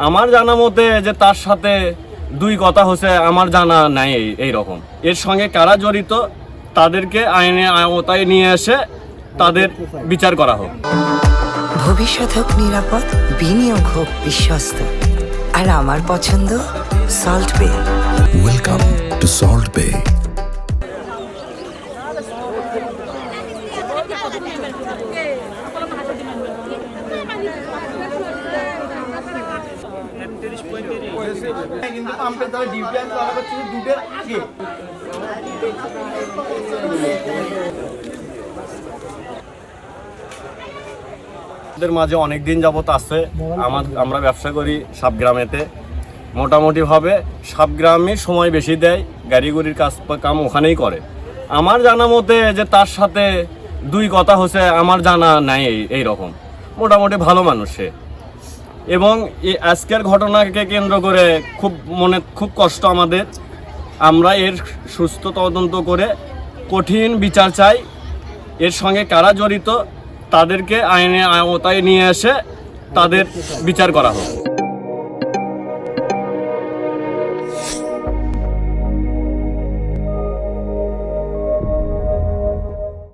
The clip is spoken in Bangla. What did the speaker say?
আমার জানা মতে যে তার সাথে দুই কথা হচ্ছে আমার জানা নাই এই রকম। এর সঙ্গে কারা জড়িত তাদেরকে আইনের আওতায় নিয়ে এসে তাদের বিচার করা হোক। ভবিষ্যৎ হোক নিরাপদ, বিনিয়োগ হোক বিশ্বস্ত, আর আমার পছন্দ সল্ট বে। ওয়েলকাম টু সল্ট বে। কিন্তু পাম্পের দামে ডিউটি আমি ধরা করছি দুটের আগে। আমাদের মাঝে অনেক দিন যাবত আছে। আমরা ব্যবসা করি সাবগ্রামেতে। মোটামুটিভাবে সাবগ্রামে সময় বেশি দেয়, গাড়িগুড়ির কাম ওখানেই করে। আমার জানা মতে যে তার সাথে দুই কথা হচ্ছে আমার জানা নাই এই রকম। মোটামুটি ভালো মানুষ সে। এবং এই আজকের ঘটনাকে কেন্দ্র করে খুব কষ্ট আমাদের। আমরা এর সুস্থ তদন্ত করে কঠিন বিচার চাই। এর সঙ্গে কারা জড়িত তাদেরকে আইনের আওতায় নিয়ে এসে তাদের বিচার করা হোক।